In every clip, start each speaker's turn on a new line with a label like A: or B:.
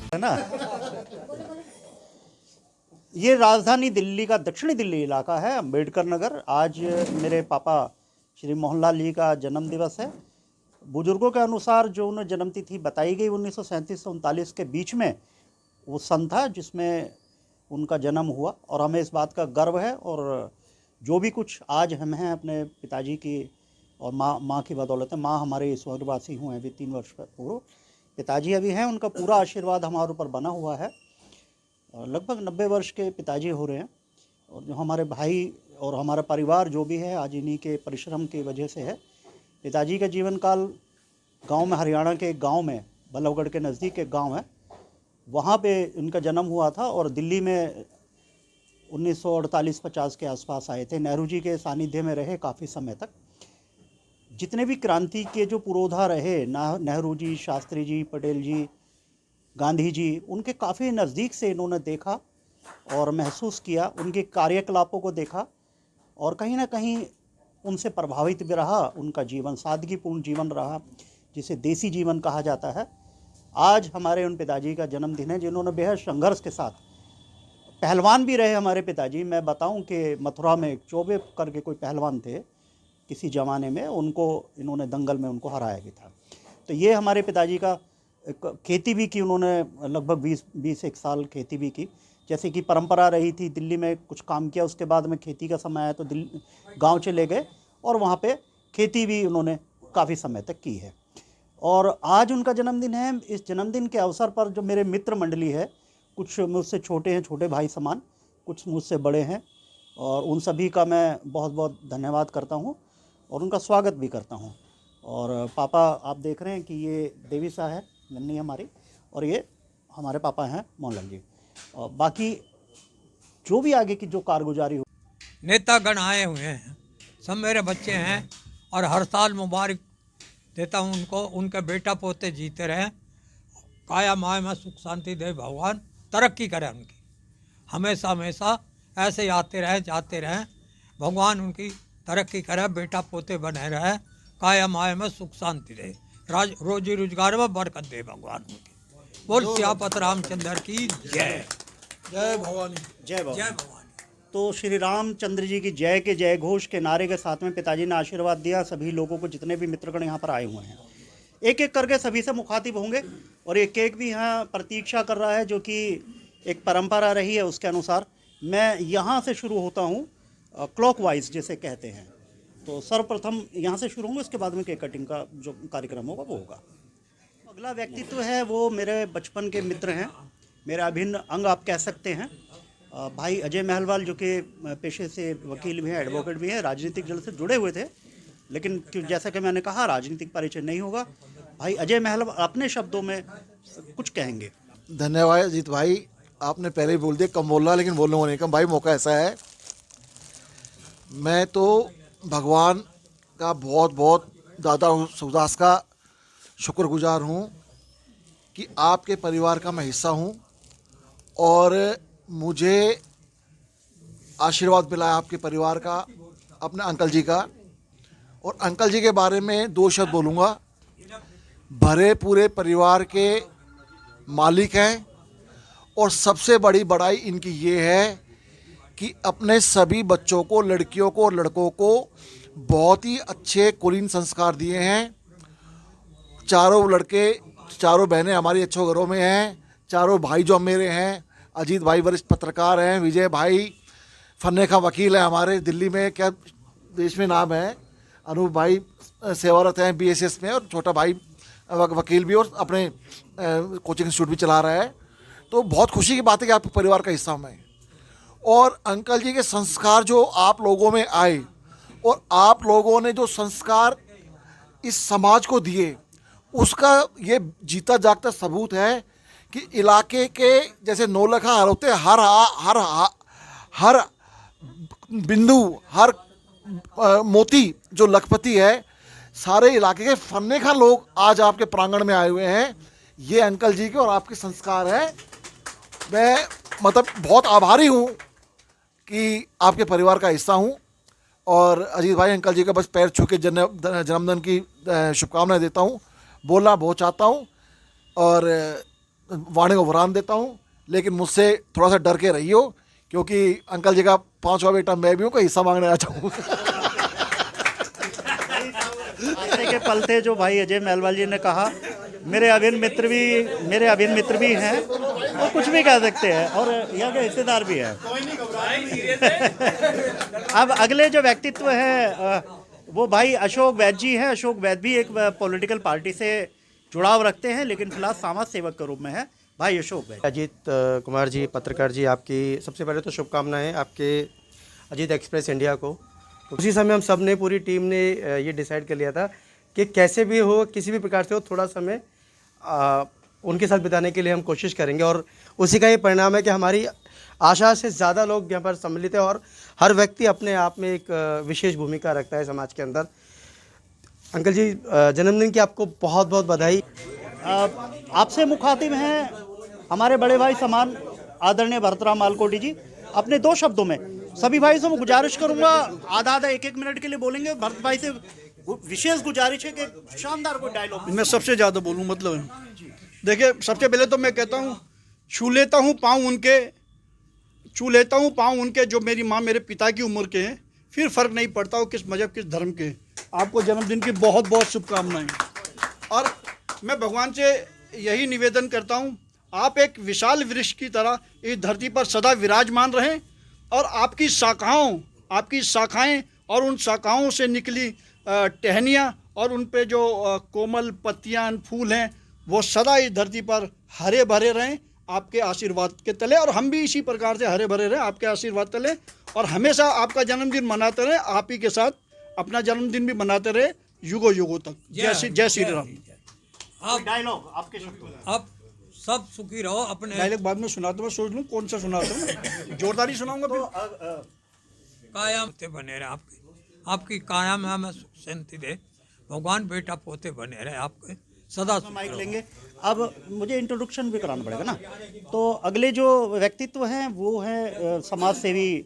A: है ना। ये राजधानी दिल्ली का दक्षिणी दिल्ली इलाका है, अम्बेडकर नगर। आज मेरे पापा श्री मोहनलाल जी का जन्म दिवस है। बुजुर्गों के अनुसार जो उन्हें जन्मतिथि बताई गई 1937 से 39 के बीच में वो सन था जिसमें उनका जन्म हुआ, और हमें इस बात का गर्व है। और जो भी कुछ आज हम हैं अपने पिताजी की और माँ की बदौलत है। माँ हमारे स्वर्गवासी हुए हैं अभी 3 वर्ष पूर्व, पिताजी अभी हैं, उनका पूरा आशीर्वाद हमारे ऊपर बना हुआ है। लगभग 90 वर्ष के पिताजी हो रहे हैं, और जो हमारे भाई और हमारा परिवार जो भी है आज इन्हीं के परिश्रम की वजह से है। पिताजी का जीवन काल गांव में, हरियाणा के एक गांव में, बल्लभगढ़ के नज़दीक एक गांव है, वहाँ पे उनका जन्म हुआ था। और दिल्ली में 1948-50 के आसपास आए थे। नेहरू जी के सानिध्य में रहे काफ़ी समय तक। जितने भी क्रांति के जो पुरोधा रहे, नेहरू जी, शास्त्री जी, पटेल जी, गांधी जी, उनके काफ़ी नज़दीक से इन्होंने देखा और महसूस किया, उनके कार्यकलापों को देखा, और कहीं ना कहीं उनसे प्रभावित भी रहा। उनका जीवन सादगीपूर्ण जीवन रहा, जिसे देसी जीवन कहा जाता है। आज हमारे उन पिताजी का जन्मदिन है जिन्होंने बेहद संघर्ष के साथ, पहलवान भी रहे हमारे पिताजी। मैं बताऊं कि मथुरा में एक चौबे करके कोई पहलवान थे किसी ज़माने में, उनको इन्होंने दंगल में उनको हराया भी था। तो ये हमारे पिताजी का खेती भी की उन्होंने, लगभग 20-21 साल खेती भी की। जैसे कि परंपरा रही थी, दिल्ली में कुछ काम किया, उसके बाद में खेती का समय आया तो दिल्ली गाँव चले गए, और वहाँ पे खेती भी उन्होंने काफ़ी समय तक की है। और आज उनका जन्मदिन है। इस जन्मदिन के अवसर पर जो मेरे मित्र मंडली है, कुछ मुझसे छोटे हैं, छोटे भाई समान, कुछ मुझसे बड़े हैं, और उन सभी का मैं बहुत बहुत धन्यवाद करता हूँ और उनका स्वागत भी करता हूँ। और पापा आप देख रहे हैं कि ये देवी सा है नन्नी हमारी, और ये हमारे पापा हैं मोहनलाल जी। और बाकी जो भी आगे की जो कारगुजारी हो,
B: नेतागण आए हुए हैं, सब मेरे बच्चे हैं, और हर साल मुबारक देता हूँ उनको। उनके बेटा पोते जीते रहें, काया माया में सुख शांति दे भगवान, तरक्की करें उनकी, हमेशा हमेशा ऐसे ही आते रहें जाते रहें, भगवान उनकी तरक्की करे, बेटा पोते बने रहे, काया माया में सुख शांति दे, रोजी रोजगार में बरकत दे भगवान उनकी। बोल सियापत रामचंद्र की जय।
C: जय भवानी।
A: जय बाबा।
B: जय भगवान।
A: तो श्री रामचंद्र जी की जय के जय घोष के नारे के साथ में पिताजी ने आशीर्वाद दिया सभी लोगों को, जितने भी मित्रगण यहाँ पर आए हुए हैं। एक एक करके सभी से मुखातिब होंगे, और एक एक भी यहाँ प्रतीक्षा कर रहा है, जो कि एक परंपरा रही है उसके अनुसार। मैं यहाँ से शुरू होता हूँ, क्लॉकवाइज जिसे कहते हैं। तो सर्वप्रथम यहाँ से शुरू होंगे, उसके बाद में केक कटिंग का जो कार्यक्रम होगा वो होगा। अगला व्यक्तित्व है वो मेरे बचपन के मित्र हैं, मेरे अभिन्न अंग आप कह सकते हैं, भाई अजय महलवाल, जो कि पेशे से वकील भी हैं, एडवोकेट भी हैं, राजनीतिक जल से जुड़े हुए थे, लेकिन जैसा कि मैंने कहा राजनीतिक परिचय नहीं होगा। भाई अजय महलवाल अपने शब्दों में कुछ कहेंगे।
C: धन्यवाद अजीत भाई, आपने पहले ही बोल दिया कम बोल रहा, लेकिन बोलने को नहीं कम भाई, मौका ऐसा है। मैं तो भगवान का बहुत बहुत दादा सुखदास का शुक्रगुजार हूँ कि आपके परिवार का मैं हिस्सा हूँ, और मुझे आशीर्वाद मिला है आपके परिवार का, अपने अंकल जी का। और अंकल जी के बारे में 2 शब्द बोलूँगा। भरे पूरे परिवार के मालिक हैं, और सबसे बड़ी बड़ाई इनकी ये है कि अपने सभी बच्चों को, लड़कियों को और लड़कों को बहुत ही अच्छे कुलीन संस्कार दिए हैं। चारों लड़के, चारों बहनें हमारी अच्छे घरों में हैं। चारों भाई जो मेरे हैं, अजीत भाई वरिष्ठ पत्रकार हैं, विजय भाई फन्ने का वकील है हमारे दिल्ली में, क्या देश में नाम है, अनूप भाई सेवारत हैं BSS में, और छोटा भाई वकील भी, और अपने कोचिंग इंस्टीट्यूट भी चला रहा है। तो बहुत खुशी की बात है कि आपके परिवार का हिस्सा मैं। और अंकल जी के संस्कार जो आप लोगों में आए, और आप लोगों ने जो संस्कार इस समाज को दिए, उसका ये जीता जागता सबूत है कि इलाके के जैसे नौलखा हर होते, हर हर हर बिंदु, हर मोती जो लखपति है, सारे इलाके के फन्ने का लोग आज आपके प्रांगण में आए हुए हैं। ये अंकल जी के और आपके संस्कार है। मैं मतलब बहुत आभारी हूँ कि आपके परिवार का हिस्सा हूँ। और अजीत भाई, अंकल जी का बस पैर छू के जन्मदिन की शुभकामनाएं देता हूँ। बोलना बहुत चाहता हूँ, और वाणी को वरान देता हूँ, लेकिन मुझसे थोड़ा सा डर के रहियो, क्योंकि अंकल जी का 5वां बेटा मैं भी हूँ, कोई हिस्सा मांगने आ जाऊँ।
A: आते के पलते जो भाई अजय मेलवाल जी ने कहा, मेरे अभिन्न मित्र भी हैं और कुछ भी कह सकते हैं, और यहाँ के हिस्सेदार भी हैं। अब अगले जो व्यक्तित्व है वो भाई अशोक वैद्य जी हैं। अशोक वैद्य भी एक पॉलिटिकल पार्टी से जुड़ाव रखते हैं, लेकिन फिलहाल समाज सेवक के रूप में है भाई अशोक वैद्य।
D: अजीत कुमार जी, पत्रकार जी, आपकी सबसे पहले तो शुभकामनाएं आपके अजीत एक्सप्रेस इंडिया को। तो उसी समय हम सब ने, पूरी टीम ने ये डिसाइड कर लिया था कि कैसे भी हो, किसी भी प्रकार से हो, थोड़ा समय उनके साथ बिताने के लिए हम कोशिश करेंगे, और उसी का ये परिणाम है कि हमारी आशा से ज़्यादा लोग यहाँ पर सम्मिलित हैं, और हर व्यक्ति अपने आप में एक विशेष भूमिका रखता है समाज के अंदर। अंकल जी, जन्मदिन की आपको बहुत बहुत बधाई।
A: आपसे मुखातिब हैं हमारे बड़े भाई समान आदरणीय भरतराम मालकोटी जी। अपने 2 शब्दों में सभी भाई से मैं गुजारिश करूंगा, आधा 1-1 मिनट के लिए बोलेंगे। भरत भाई से विशेष गुजारिश है कि शानदार कोई डायलॉग।
E: मैं सबसे ज़्यादा बोलूँ, मतलब देखिए, सबसे पहले तो मैं कहता हूँ, छू लेता हूँ पाँव उनके जो मेरी माँ मेरे पिता की उम्र के हैं, फिर फ़र्क नहीं पड़ता वो किस मज़हब किस धर्म के। आपको जन्मदिन की बहुत बहुत शुभकामनाएं। और मैं भगवान से यही निवेदन करता हूँ, आप एक विशाल वृक्ष की तरह इस धरती पर सदा विराजमान रहें, और आपकी शाखाएं और उन शाखाओं से निकली टहनियाँ और उन पे जो कोमल पत्तियाँ फूल हैं, वो सदा इस धरती पर हरे भरे रहें आपके आशीर्वाद के तले, और हम भी इसी प्रकार से हरे भरे रहें आपके आशीर्वाद तले, और हमेशा आपका जन्मदिन मनाते रहें, आप ही के साथ अपना जन्मदिन भी मनाते रहे युगों युगों तक। जय श्री राम।
B: आप
A: डायलॉग आपके शब्दों में।
B: आप सब सुखी रहो। अपने
E: डायलॉग बाद में सुनाते, मैं सोच लूँ कौन सा सुनाता हूँ, जोरदारी सुनाऊंगा फिर।
B: कायम ते बने रहे आपकी कायम है, मैं सुख शांति दे भगवान, बेटा पोते बने रहे आपके सदा।
A: माइक लेंगे। अब मुझे इंट्रोडक्शन भी कराना पड़ेगा ना। तो अगले जो व्यक्तित्व हैं वो हैं समाज सेवी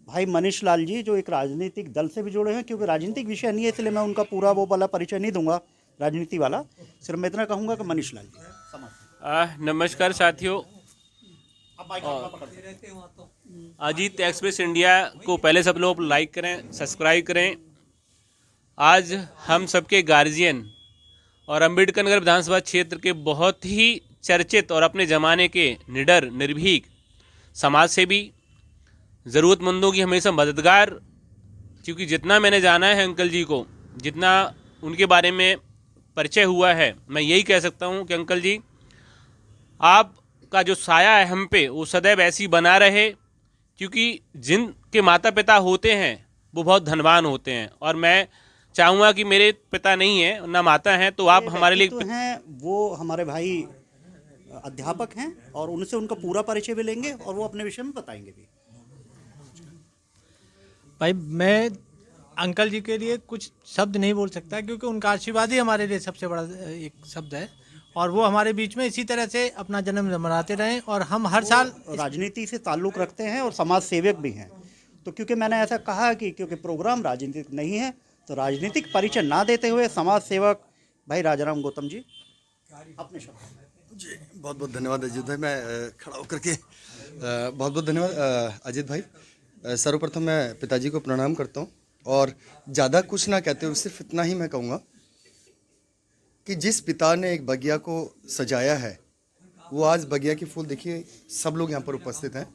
A: भाई मनीष लाल जी, जो एक राजनीतिक दल से भी जुड़े हैं, क्योंकि राजनीतिक विषय नहीं है इसलिए मैं उनका पूरा वो वाला परिचय नहीं दूंगा राजनीति वाला, सिर्फ मैं इतना कहूँगा कि मनीष लाल जी।
F: नमस्कार साथियों, अजीत एक्सप्रेस इंडिया को पहले सब लोग लाइक करें, सब्सक्राइब करें। आज हम सबके गार्जियन और अम्बेडकर नगर विधानसभा क्षेत्र के बहुत ही चर्चित और अपने ज़माने के निडर निर्भीक समाज सेवी, ज़रूरतमंदों की हमेशा मददगार, क्योंकि जितना मैंने जाना है अंकल जी को, जितना उनके बारे में परिचय हुआ है, मैं यही कह सकता हूं कि अंकल जी, आपका जो साया है हम पे, वो सदैव ऐसी बना रहे, क्योंकि जिनके माता पिता होते हैं वो बहुत धनवान होते हैं, और मैं चाहूँगा कि मेरे पिता नहीं है ना माता हैं, तो आप हमारे लिए
A: हैं। वो हमारे भाई अध्यापक हैं, और उनसे उनका पूरा परिचय भी लेंगे और वो अपने विषय में बताएंगे भी।
G: भाई, मैं अंकल जी के लिए कुछ शब्द नहीं बोल सकता, क्योंकि उनका आशीर्वाद ही हमारे लिए सबसे बड़ा एक शब्द है, और वो हमारे बीच में इसी तरह से अपना जन्म मनाते रहें, और हम हर साल
A: राजनीति से ताल्लुक़ रखते हैं और समाज सेवक भी हैं। तो क्योंकि मैंने ऐसा कहा कि क्योंकि प्रोग्राम राजनीतिक नहीं है, तो राजनीतिक परिचय ना देते हुए समाज सेवक भाई राजाराम गौतम जी अपने शब्द।
H: जी बहुत बहुत धन्यवाद अजीत भाई। मैं खड़ा होकर के बहुत बहुत धन्यवाद अजीत भाई। सर्वप्रथम मैं पिताजी को प्रणाम करता हूँ, और ज़्यादा कुछ ना कहते हुए सिर्फ इतना ही मैं कहूँगा कि जिस पिता ने एक बगिया को सजाया है, वो आज बगिया के फूल देखिए सब लोग यहाँ पर उपस्थित हैं,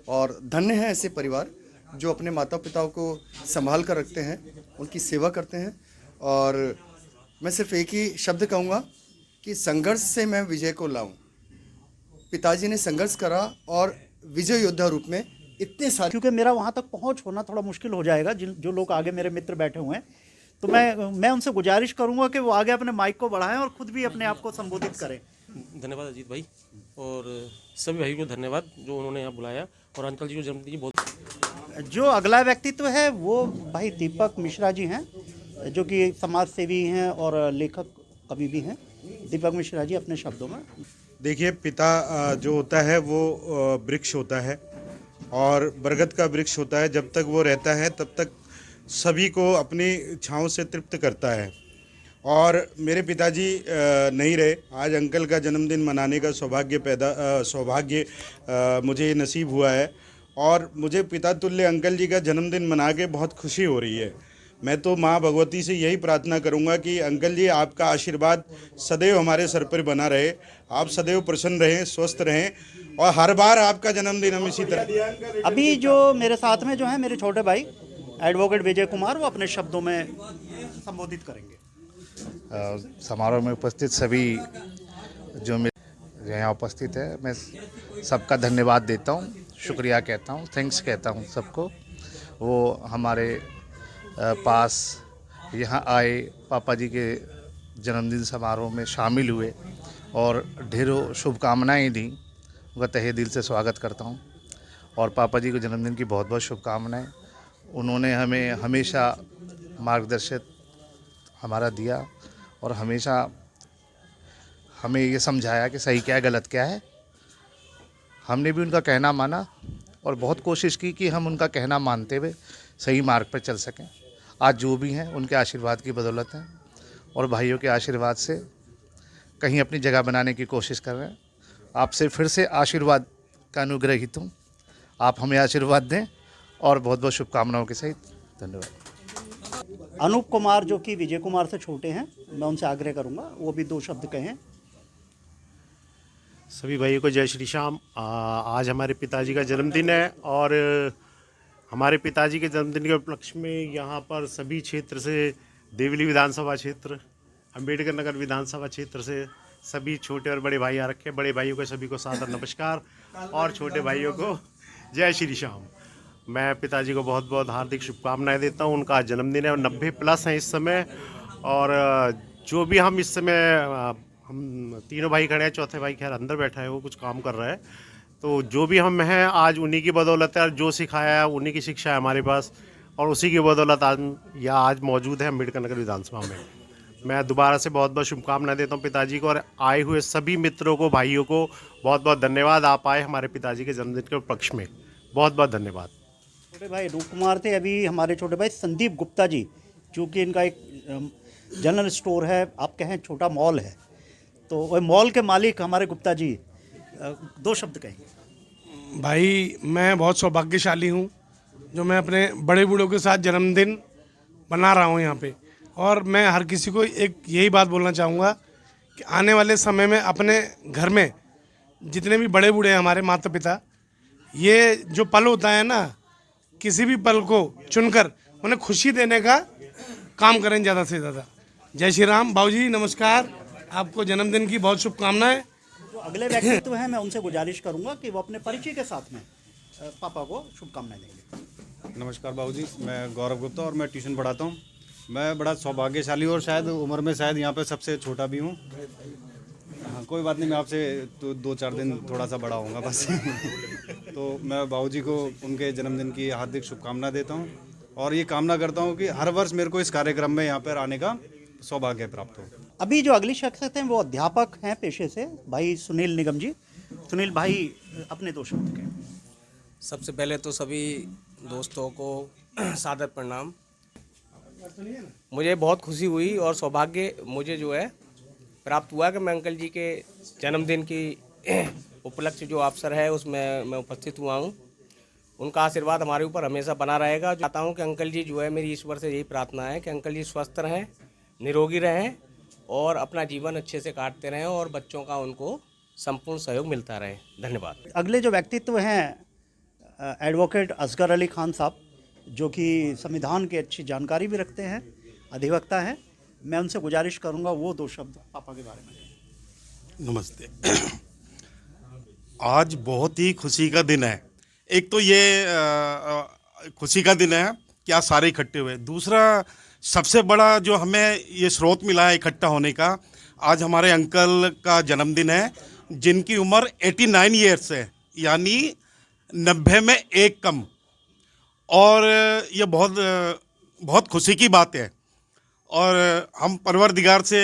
H: और धन्य है ऐसे परिवार जो अपने माता पिताओं को संभाल कर रखते हैं, उनकी सेवा करते हैं। और मैं सिर्फ एक ही शब्द कहूँगा कि संघर्ष से मैं विजय को लाऊं। पिताजी ने संघर्ष करा और विजय योद्धा रूप में इतने सारे,
A: क्योंकि मेरा वहाँ तक पहुँच होना थोड़ा मुश्किल हो जाएगा, जो लोग आगे मेरे मित्र बैठे हुए हैं, तो मैं उनसे गुजारिश करूँगा कि वो आगे अपने माइक को बढ़ाएं और खुद भी अपने आप को संबोधित करें।
I: धन्यवाद अजीत भाई, और सभी भाई को धन्यवाद जो उन्होंने यहाँ बुलाया, और अंकल जी को जन्मदिन की बहुत।
A: जो अगला व्यक्तित्व है वो भाई दीपक मिश्रा जी हैं, जो कि समाज सेवी हैं और लेखक कवि भी हैं। दीपक मिश्रा जी अपने शब्दों में।
J: देखिए, पिता जो होता है वो वृक्ष होता है, और बरगद का वृक्ष होता है। जब तक वो रहता है तब तक सभी को अपनी छाँव से तृप्त करता है, और मेरे पिताजी नहीं रहे, आज अंकल का जन्मदिन मनाने का सौभाग्य मुझे नसीब हुआ है और मुझे पिता तुल्य अंकल जी का जन्मदिन मना के बहुत खुशी हो रही है। मैं तो माँ भगवती से यही प्रार्थना करूँगा कि अंकल जी आपका आशीर्वाद सदैव हमारे सर पर बना रहे, आप सदैव प्रसन्न रहें, स्वस्थ रहें और हर बार आपका जन्मदिन हम इसी तरह।
A: अभी जो मेरे साथ में जो है मेरे छोटे भाई एडवोकेट विजय कुमार, वो अपने शब्दों में संबोधित करेंगे।
K: समारोह में उपस्थित सभी जो यहाँ उपस्थित है, मैं सबका धन्यवाद देता हूँ, शुक्रिया कहता हूँ, थैंक्स कहता हूँ सबको। वो हमारे पास यहाँ आए, पापा जी के जन्मदिन समारोह में शामिल हुए और ढेरों शुभकामनाएं दी। उनका तहे दिल से स्वागत करता हूँ और पापा जी के जन्मदिन की बहुत बहुत शुभकामनाएं। उन्होंने हमें हमेशा मार्गदर्शन हमारा दिया और हमेशा हमें ये समझाया कि सही क्या है, गलत क्या है। हमने भी उनका कहना माना और बहुत कोशिश की कि हम उनका कहना मानते हुए सही मार्ग पर चल सकें। आज जो भी हैं उनके आशीर्वाद की बदौलत हैं और भाइयों के आशीर्वाद से कहीं अपनी जगह बनाने की कोशिश कर रहे हैं। आपसे फिर से आशीर्वाद का अनुग्रहित हूँ, आप हमें आशीर्वाद दें और बहुत बहुत शुभकामनाओं के सहित धन्यवाद।
A: अनूप कुमार जो कि विजय कुमार से छोटे हैं, मैं उनसे आग्रह करूंगा वो भी 2 शब्द कहें।
L: सभी भाइयों को जय श्री श्याम। आज हमारे पिताजी का जन्मदिन है और हमारे पिताजी के जन्मदिन के उपलक्ष्य में यहाँ पर सभी क्षेत्र से, देवली विधानसभा क्षेत्र, अंबेडकर नगर विधानसभा क्षेत्र से सभी छोटे और बड़े भाई आ रखे हैं। बड़े भाइयों को सभी को सादर नमस्कार और छोटे भाइयों को जय श्री श्याम। मैं पिताजी को बहुत बहुत हार्दिक शुभकामनाएं देता हूं। उनका जन्मदिन है और 90+ हैं इस समय। और जो भी हम इस समय, हम तीनों भाई खड़े हैं, चौथे भाई खैर अंदर बैठा है, वो कुछ काम कर रहा है। तो जो भी हम हैं आज उन्हीं की बदौलत है और जो सिखाया है उन्हीं की शिक्षा है हमारे पास और उसी की बदौलत आज मौजूद है अम्बेडकर नगर विधानसभा में। मैं दोबारा से बहुत बहुत शुभकामनाएं देता हूं पिताजी को और आए हुए सभी मित्रों को, भाइयों को बहुत बहुत धन्यवाद। आप आए हमारे पिताजी के जन्मदिन के उपलक्ष्य में, बहुत बहुत धन्यवाद।
A: छोटे भाई रूप कुमार थे, अभी हमारे छोटे भाई संदीप गुप्ता जी, जो कि इनका एक जनरल स्टोर है, आप कहें छोटा मॉल है, तो वह मॉल के मालिक हमारे गुप्ता जी 2 शब्द कहेंगे।
M: भाई मैं बहुत सौभाग्यशाली हूँ जो मैं अपने बड़े बूढ़ों के साथ जन्मदिन मना रहा हूँ यहाँ पे। और मैं हर किसी को एक यही बात बोलना चाहूँगा कि आने वाले समय में अपने घर में जितने भी बड़े बूढ़े हैं हमारे माता पिता, ये जो पल होता है ना, किसी भी पल को चुनकर उन्हें खुशी देने का काम करें ज़्यादा से ज़्यादा। जय श्री राम। बाबूजी नमस्कार, आपको जन्मदिन की बहुत शुभकामनाएं।
A: जो अगले व्यक्तित्व हैं मैं उनसे गुजारिश करूंगा कि वो अपने परिचय के साथ में पापा को शुभकामनाएं देंगे।
N: नमस्कार बाबूजी, मैं गौरव गुप्ता और मैं ट्यूशन पढ़ाता हूँ। मैं बड़ा सौभाग्यशाली और शायद उम्र में शायद यहाँ पे सबसे छोटा भी हूँ। हाँ कोई बात नहीं, मैं आपसे तो 2-4 दिन थोड़ा सा बड़ा होऊंगा बस। तो मैं बाबूजी को उनके जन्मदिन की हार्दिक शुभकामना देता हूँ और ये कामना करता हूँ कि हर वर्ष मेरे को इस कार्यक्रम में यहाँ पर आने का सौभाग्य प्राप्त हो।
A: अभी जो अगली शख्सियत हैं वो अध्यापक हैं पेशे से, भाई सुनील निगम जी। सुनील भाई अपने 2 शब्द कहें।
O: सबसे पहले तो सभी दोस्तों को सादर प्रणाम। मुझे बहुत खुशी हुई और सौभाग्य मुझे जो है प्राप्त हुआ कि मैं अंकल जी के जन्मदिन की उपलक्ष्य जो अवसर है उसमें मैं उपस्थित हुआ हूँ। उनका आशीर्वाद हमारे ऊपर हमेशा बना रहेगा। चाहता हूँ कि अंकल जी जो है, मेरी ईश्वर से यही प्रार्थना है कि अंकल जी स्वस्थ रहें, निरोगी रहें और अपना जीवन अच्छे से काटते रहें और बच्चों का उनको संपूर्ण सहयोग मिलता रहे। धन्यवाद।
A: अगले जो व्यक्तित्व हैं एडवोकेट असगर अली खान साहब, जो कि संविधान की अच्छी जानकारी भी रखते हैं, अधिवक्ता हैं। मैं उनसे गुजारिश करूंगा वो 2 शब्द पापा के बारे में।
P: नमस्ते। आज बहुत ही खुशी का दिन है। एक तो ये खुशी का दिन है कि आज सारे इकट्ठे हुए। दूसरा सबसे बड़ा जो हमें ये स्रोत मिला है इकट्ठा होने का, आज हमारे अंकल का जन्मदिन है जिनकी उम्र 89 ईयर्स है, यानी 90 में 1 कम। और ये बहुत खुशी की बात है और हम परवरदिगार से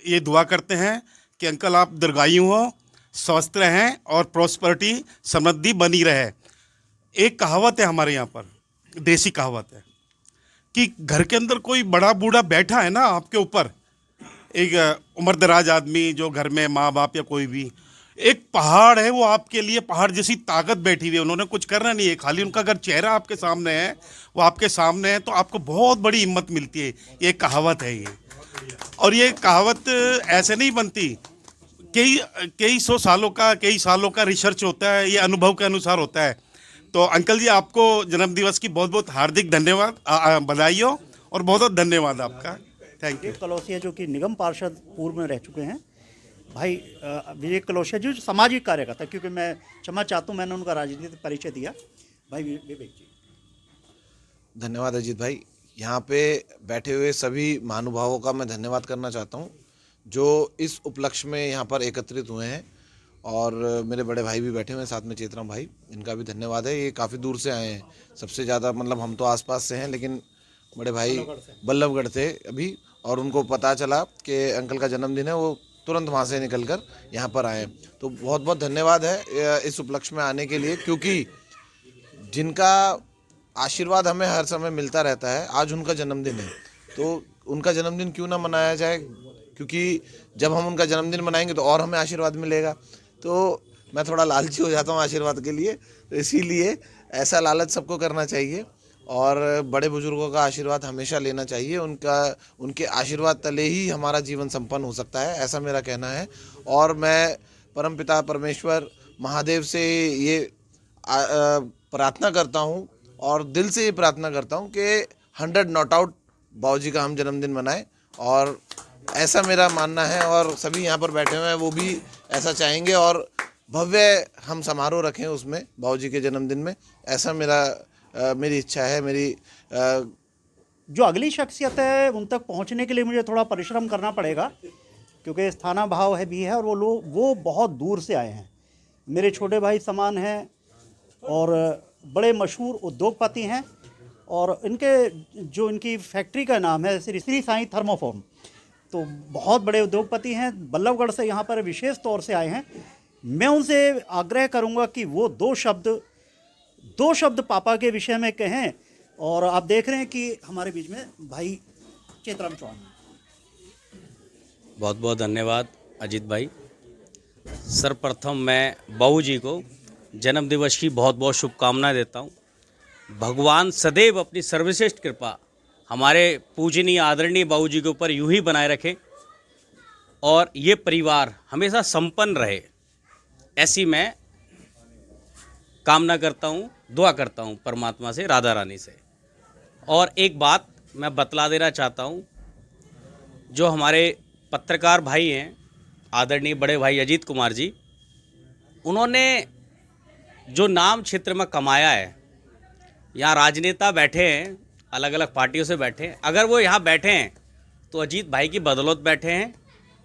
P: ये दुआ करते हैं कि अंकल आप दीर्घायु हो, स्वस्थ रहें और प्रॉस्पेरिटी समृद्धि बनी रहे। एक कहावत है हमारे यहाँ पर, देसी कहावत है कि घर के अंदर कोई बड़ा बूढ़ा बैठा है ना आपके ऊपर, एक उम्रदराज आदमी जो घर में माँ बाप या कोई भी, एक पहाड़ है वो आपके लिए पहाड़ जैसी ताकत बैठी हुई है। उन्होंने कुछ करना नहीं है, खाली उनका अगर चेहरा आपके सामने है, वो आपके सामने है, तो आपको बहुत बड़ी हिम्मत मिलती है। ये कहावत है ये, और ये कहावत ऐसे नहीं बनती, कई सालों का रिसर्च होता है, ये अनुभव के अनुसार होता है। तो अंकल जी, आपको जन्मदिवस की बहुत बहुत हार्दिक धन्यवाद, बधाई हो, और बहुत बहुत धन्यवाद आपका। Thank you.
A: कलौसिया जो कि निगम पार्षद पूर्व में रह चुके हैं, भाई विवेक कलौसिया जी, जो सामाजिक कार्यकर्ता, क्योंकि मैं क्षमा चाहता हूँ मैंने उनका राजनीतिक परिचय दिया। भाई विवेक जी।
Q: धन्यवाद अजीत भाई। यहाँ पे बैठे हुए सभी महानुभावों का मैं धन्यवाद करना चाहता हूँ जो इस उपलक्ष्य में यहाँ पर एकत्रित हुए हैं, और मेरे बड़े भाई भी बैठे हुए हैं साथ में, चेतराम भाई, इनका भी धन्यवाद है। ये काफ़ी दूर से आए हैं, सबसे ज़्यादा मतलब हम तो आसपास से हैं, लेकिन बड़े भाई बल्लभगढ़ थे अभी, और उनको पता चला कि अंकल का जन्मदिन है, वो तुरंत वहाँ से निकल कर यहाँ पर आए। तो बहुत बहुत धन्यवाद है इस उपलक्ष्य में आने के लिए, क्योंकि जिनका आशीर्वाद हमें हर समय मिलता रहता है, आज उनका जन्मदिन है, तो उनका जन्मदिन क्यों ना मनाया जाए, क्योंकि जब हम उनका जन्मदिन मनाएंगे तो और हमें आशीर्वाद मिलेगा। तो मैं थोड़ा लालची हो जाता हूँ आशीर्वाद के लिए, तो इसीलिए ऐसा लालच सबको करना चाहिए, और बड़े बुजुर्गों का आशीर्वाद हमेशा लेना चाहिए। उनके आशीर्वाद तले ही हमारा जीवन संपन्न हो सकता है, ऐसा मेरा कहना है। और मैं परमपिता परमेश्वर महादेव से ये प्रार्थना करता हूँ, और दिल से ये प्रार्थना करता हूँ कि 100 नॉट आउट बाबूजी का हम जन्मदिन मनाएं, और ऐसा मेरा मानना है, और सभी यहाँ पर बैठे हुए हैं वो भी ऐसा चाहेंगे, और भव्य हम समारोह रखें उसमें बाबूजी के जन्मदिन में, ऐसा मेरी इच्छा है। मेरी
A: जो अगली शख्सियत है उन तक पहुंचने के लिए मुझे थोड़ा परिश्रम करना पड़ेगा, क्योंकि स्थाना भाव है भी है, और वो बहुत दूर से आए हैं, मेरे छोटे भाई समान हैं, और बड़े मशहूर उद्योगपति हैं, और इनकी फैक्ट्री का नाम है श्री साईं थर्मोफॉर्म, तो बहुत बड़े उद्योगपति हैं, बल्लभगढ़ से यहाँ पर विशेष तौर से आए हैं। मैं उनसे आग्रह करूँगा कि वो दो शब्द पापा के विषय में कहें, और आप देख रहे हैं कि हमारे बीच में भाई चेतराम चौहान।
R: बहुत बहुत धन्यवाद अजीत भाई। सर्वप्रथम मैं बाबूजी को जन्मदिवस की बहुत बहुत शुभकामनाएं देता हूं। भगवान सदैव अपनी सर्वश्रेष्ठ कृपा हमारे पूजनीय आदरणीय बाबूजी के ऊपर यूं ही बनाए रखें, और ये परिवार हमेशा संपन्न रहे, ऐसी मैं कामना करता हूं, दुआ करता हूं परमात्मा से, राधा रानी से। और एक बात मैं बतला देना चाहता हूं, जो हमारे पत्रकार भाई हैं, आदरणीय बड़े भाई अजीत कुमार जी, उन्होंने जो नाम क्षेत्र में कमाया है, यहाँ राजनेता बैठे हैं, अलग अलग पार्टियों से बैठे हैं, अगर वो यहाँ बैठे हैं तो अजीत भाई की बदौलत बैठे हैं,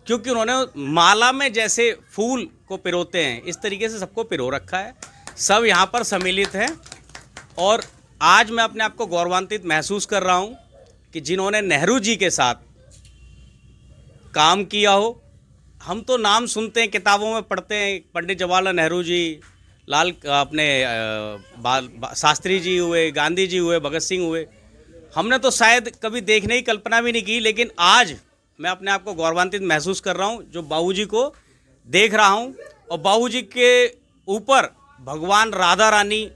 R: क्योंकि उन्होंने माला में जैसे फूल को पिरोते हैं, इस तरीके से सबको पिरो रखा है, सब यहाँ पर सम्मिलित हैं। और आज मैं अपने आप को गौरवान्वित महसूस कर रहा हूँ कि जिन्होंने नेहरू जी के साथ काम किया हो, हम तो नाम सुनते हैं, किताबों में पढ़ते हैं, पंडित जवाहरलाल नेहरू जी, शास्त्री जी हुए, गांधी जी हुए, भगत सिंह हुए, हमने तो शायद कभी देखने की कल्पना भी नहीं की, लेकिन आज मैं अपने आप को गौरवान्वित महसूस कर रहा हूँ जो बाबूजी को देख रहा हूँ, और बाबूजी के ऊपर भगवान राधा रानी,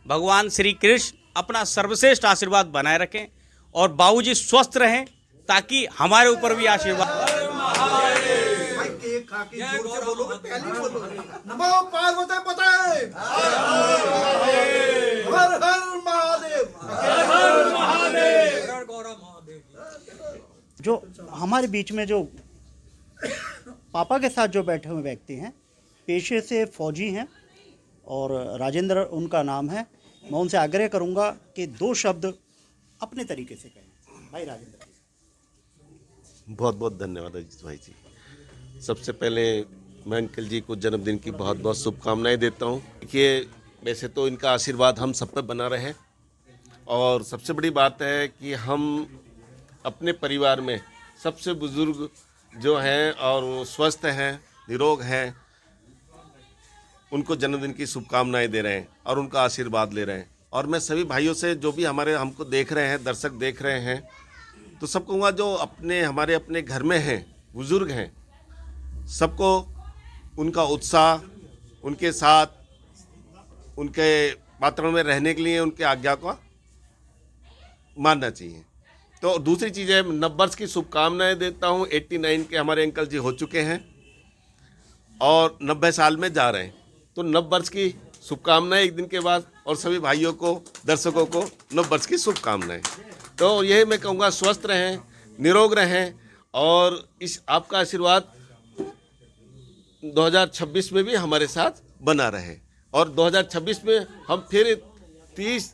R: भगवान श्री कृष्ण अपना सर्वश्रेष्ठ आशीर्वाद बनाए रखें, और बाबूजी स्वस्थ रहें, ताकि हमारे ऊपर भी आशीर्वाद।
C: नमो पार्वती पते, हर हर महादेव, हर महादेव।
A: जो हमारे बीच में जो पापा के साथ जो बैठे हुए व्यक्ति हैं, पेशे से फौजी हैं, और राजेंद्र उनका नाम है। मैं उनसे आग्रह करूंगा कि दो शब्द अपने तरीके से कहें। भाई राजेंद्र।
S: बहुत बहुत धन्यवाद अजीत भाई जी। सबसे पहले मैं अंकल जी को जन्मदिन की बहुत बहुत शुभकामनाएं देता हूं। देखिए, वैसे तो इनका आशीर्वाद हम सब पर बना रहे, और सबसे बड़ी बात है कि हम अपने परिवार में सबसे बुजुर्ग जो हैं और वो स्वस्थ हैं, निरोग हैं, उनको जन्मदिन की शुभकामनाएं दे रहे हैं और उनका आशीर्वाद ले रहे हैं। और मैं सभी भाइयों से, जो भी हमको देख रहे हैं, दर्शक देख रहे हैं, तो सब कहूँगा जो हमारे अपने घर में हैं, बुजुर्ग हैं, सबको उनका उत्साह, उनके साथ उनके वातावरण में रहने के लिए उनके आज्ञा को मानना चाहिए। तो दूसरी चीज़ है, नववर्ष की शुभकामनाएं देता हूँ। 89 के हमारे अंकल जी हो चुके हैं और 90 साल में जा रहे हैं, तो नववर्ष की शुभकामनाएं एक दिन के बाद, और सभी भाइयों को, दर्शकों को नववर्ष की शुभकामनाएं। तो यही मैं कहूँगा, स्वस्थ रहें, निरोग रहें, और इस आपका आशीर्वाद 2026 में भी हमारे साथ बना रहे, और 2026 में हम फिर 30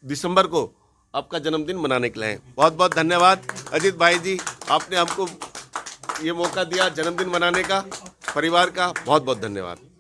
S: दिसंबर को आपका जन्मदिन मनाने के लिए हैं। बहुत बहुत धन्यवाद अजीत भाई जी, आपने हमको ये मौका दिया जन्मदिन मनाने का, परिवार का बहुत बहुत धन्यवाद।